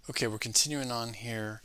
Okay, we're continuing on here.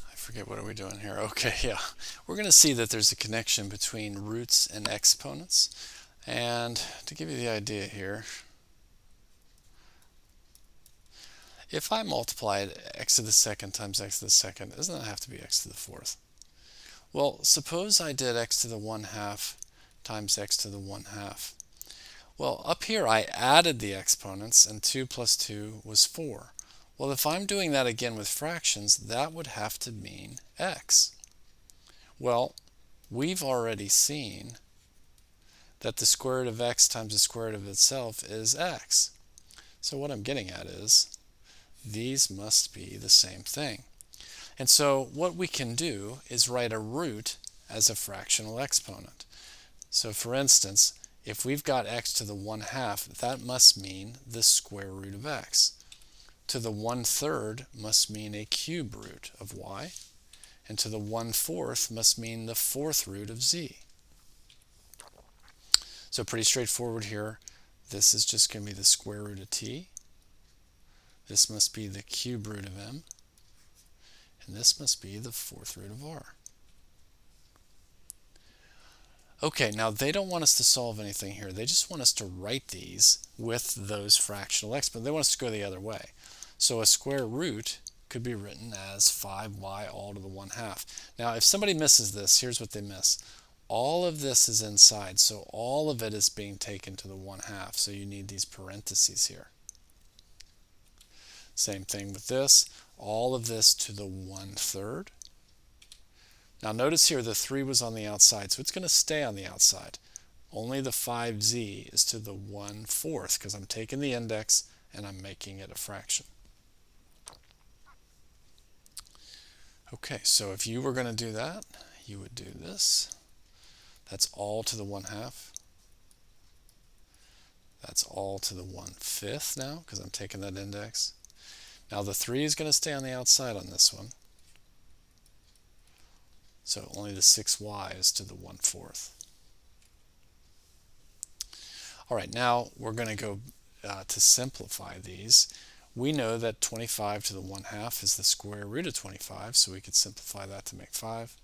I forget what are we doing here. Okay, yeah. We're going to see that there's a connection between roots and exponents. And to give you the idea here, if I multiply x to the second times x to the second, doesn't that have to be x to the fourth? Well, suppose I did x to the 1/2 times x to the 1/2. Well, up here I added the exponents, and 2 plus 2 was 4. Well, if I'm doing that again with fractions, that would have to mean x. Well, we've already seen that the square root of x times the square root of itself is x. So what I'm getting at is these must be the same thing. And so what we can do is write a root as a fractional exponent. So for instance, if we've got x to the 1/2, that must mean the square root of x. To the 1/3 must mean a cube root of y. And to the 1/4 must mean the fourth root of z. So pretty straightforward here. This is just going to be the square root of t. This must be the cube root of m. And this must be the fourth root of r. Okay, now they don't want us to solve anything here. They just want us to write these with those fractional exponents. They want us to go the other way. So a square root could be written as 5y all to the 1/2. Now, if somebody misses this, here's what they miss. All of this is inside, so all of it is being taken to the 1/2. So you need these parentheses here. Same thing with this. All of this to the 1/3. Now notice here the 3 was on the outside, so it's going to stay on the outside. Only the 5z is to the 1/4 because I'm taking the index and I'm making it a fraction. Okay, so if you were going to do that, you would do this. That's all to the 1/2. That's all to the 1/5 now because I'm taking that index. Now the 3 is going to stay on the outside on this one. So only the 6y is to the 1/4. All right, now we're going to go to simplify these. We know that 25 to the 1/2 is the square root of 25, so we could simplify that to make 5.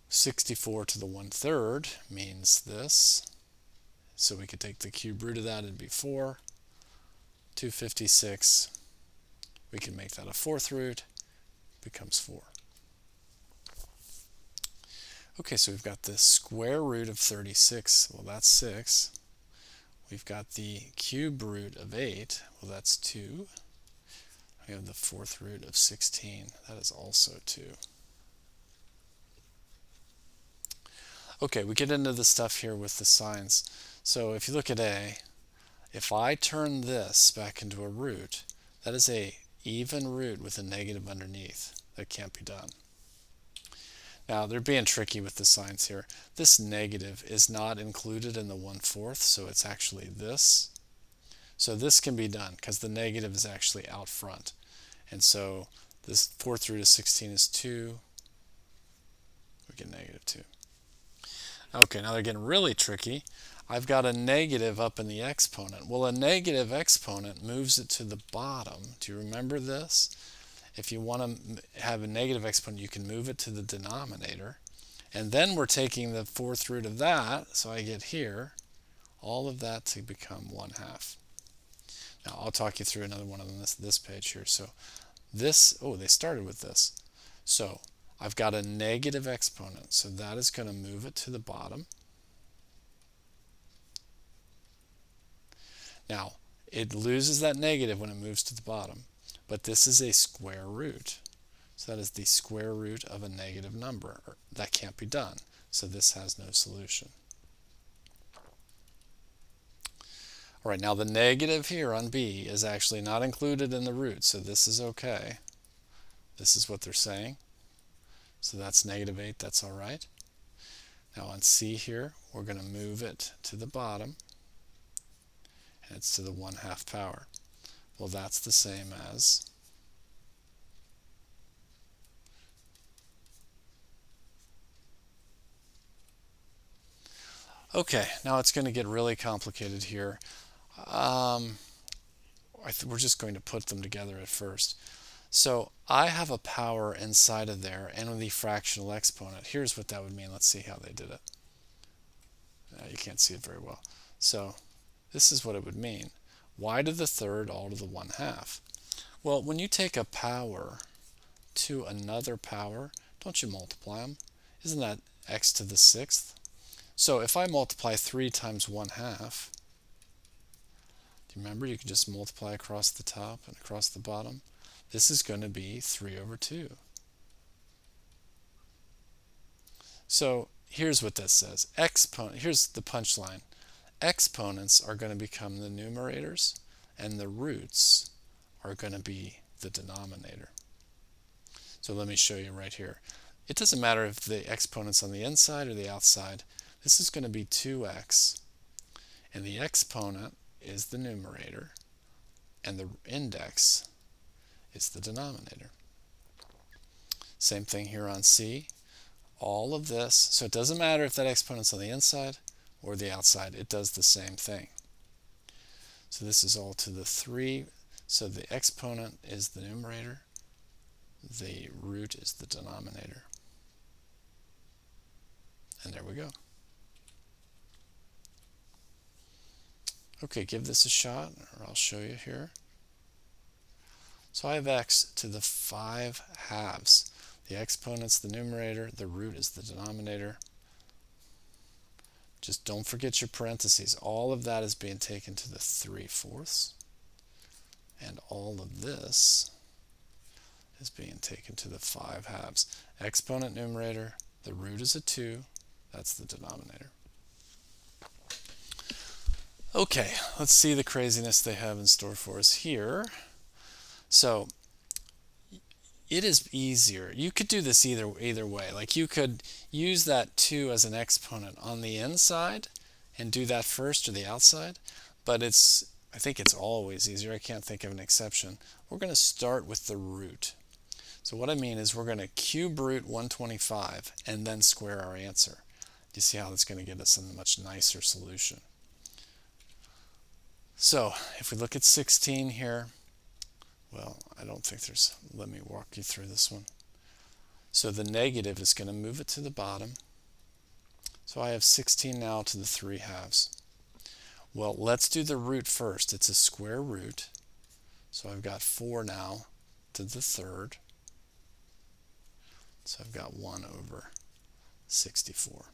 64 to the 1/3 means this, so we could take the cube root of that, it'd be 4. 256, we can make that a fourth root, becomes 4. Okay, so we've got the square root of 36, well that's 6. We've got the cube root of 8, well that's 2. We have the fourth root of 16, that is also 2. Okay, we get into the stuff here with the signs. So if you look at A, if I turn this back into a root, that is a even root with a negative underneath. That can't be done. Now they're being tricky with the signs here. This negative is not included in the 1/4, so it's actually this. So this can be done because the negative is actually out front. And so this fourth root of 16 is 2. We get -2. Okay, now they're getting really tricky. I've got a negative up in the exponent. Well, a negative exponent moves it to the bottom. Do you remember this? If you want to have a negative exponent, you can move it to the denominator. And then we're taking the fourth root of that, so I get here, all of that to become 1/2. Now, I'll talk you through another one on this page here. So this, oh, they started with this. So I've got a negative exponent, so that is going to move it to the bottom. Now, it loses that negative when it moves to the bottom, but this is a square root. So that is the square root of a negative number. That can't be done, so this has no solution. All right, now the negative here on B is actually not included in the root, so this is okay. This is what they're saying. So that's -8, that's all right. Now on C here, we're going to move it to the bottom, and it's to the 1/2 power. Well, that's the same as okay, now it's going to get really complicated here. we're just going to put them together at first. So I have a power inside of there and the fractional exponent. Here's what that would mean. Let's see how they did it. You can't see it very well. So this is what it would mean. Y to the third all to the 1/2. Well, when you take a power to another power, don't you multiply them? Isn't that x to the 6th? So if I multiply 3 times 1/2, do you remember you can just multiply across the top and across the bottom? This is going to be 3/2. So here's what this says. Here's the punchline. Exponents are going to become the numerators, and the roots are going to be the denominator. So let me show you right here. It doesn't matter if the exponent's on the inside or the outside. This is going to be 2x, and the exponent is the numerator, and the index is the denominator. Same thing here on C. All of this, so it doesn't matter if that exponent's on the inside or the outside, it does the same thing. So this is all to the 3, so the exponent is the numerator, the root is the denominator. And there we go. Okay, give this a shot, or I'll show you here. So I have x to the 5/2. The exponent's the numerator, the root is the denominator. Just don't forget your parentheses. All of that is being taken to the 3/4. And all of this is being taken to the 5/2. Exponent, numerator, the root is a 2, that's the denominator. Okay, let's see the craziness they have in store for us here. So it is easier. You could do this either way. Like you could use that 2 as an exponent on the inside and do that first, or the outside, but I think it's always easier. I can't think of an exception. We're going to start with the root. So what I mean is we're going to cube root 125 and then square our answer. You see how that's going to get us a much nicer solution. So if we look at 16 here, well, I don't think there's, let me walk you through this one. So the negative is going to move it to the bottom. So I have 16 now to the 3/2. Well, let's do the root first. It's a square root. So I've got 4 now to the third. So I've got 1/64.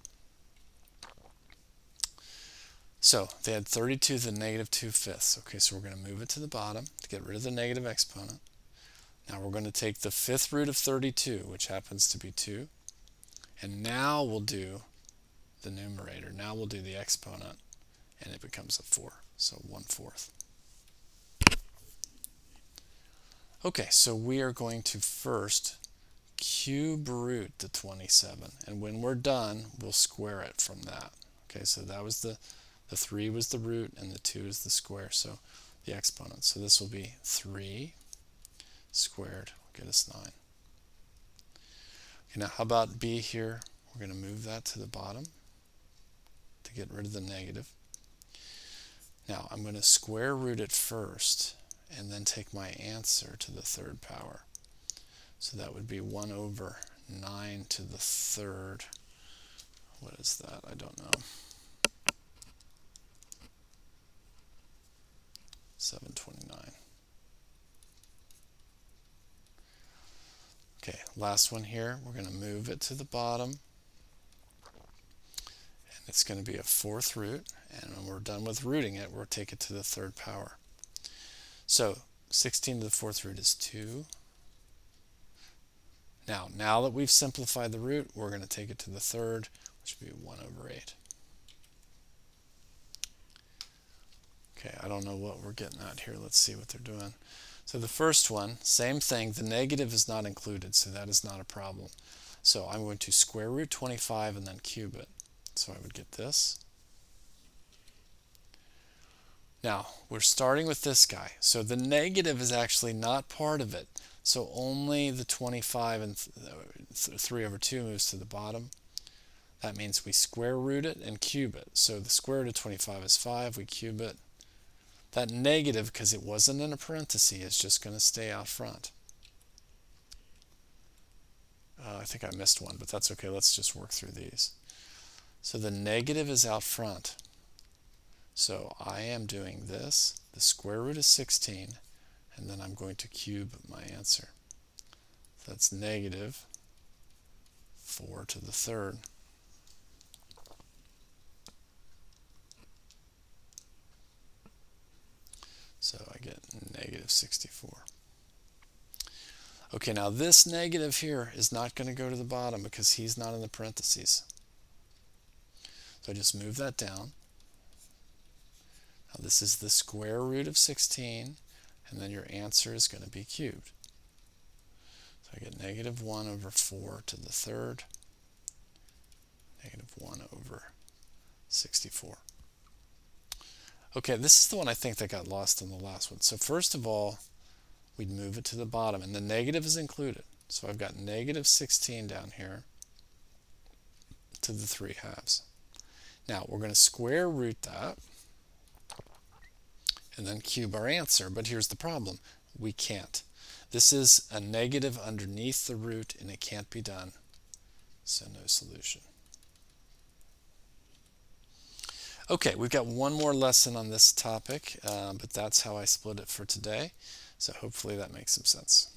So they had 32 to the -2/5. Okay, so we're going to move it to the bottom to get rid of the negative exponent. Now we're going to take the 5th root of 32, which happens to be 2. And now we'll do the numerator. Now we'll do the exponent, and it becomes a 4. So 1/4. Okay, so we are going to first cube root the 27. And when we're done, we'll square it from that. Okay, so that was the 3 was the root, and the 2 is the square, so the exponent. So this will be 3 squared will get us 9. Okay, now how about b here? We're going to move that to the bottom to get rid of the negative. Now I'm going to square root it first and then take my answer to the third power. So that would be 1/9 to the third. What is that? I don't know. 729. Okay, last one here. We're going to move it to the bottom. And it's going to be a 4th root. And when we're done with rooting it, we'll take it to the third power. So 16 to the 4th root is 2. Now that we've simplified the root, we're going to take it to the third, which would be 1/8. Okay, I don't know what we're getting at here. Let's see what they're doing. So the first one, same thing. The negative is not included, so that is not a problem. So I'm going to square root 25 and then cube it. So I would get this. Now, we're starting with this guy. So the negative is actually not part of it. So only the 25 and 3/2 moves to the bottom. That means we square root it and cube it. So the square root of 25 is 5. We cube it. That negative, because it wasn't in a parenthesis, is just going to stay out front. I think I missed one, but that's okay. Let's just work through these. So the negative is out front. So I am doing this. The square root is 16, and then I'm going to cube my answer. So that's negative 4 to the third. So I get negative 64. Okay, now this negative here is not going to go to the bottom because he's not in the parentheses. So I just move that down. Now this is the square root of 16, and then your answer is going to be cubed. So I get negative 1 over 4 to the third, negative 1 over 64. Okay, this is the one I think that got lost in the last one. So first of all, we'd move it to the bottom, and the negative is included. So I've got negative 16 down here to the 3/2. Now we're going to square root that and then cube our answer, but here's the problem. We can't. This is a negative underneath the root, and it can't be done, so no solution. Okay, we've got one more lesson on this topic, but that's how I split it for today. So hopefully that makes some sense.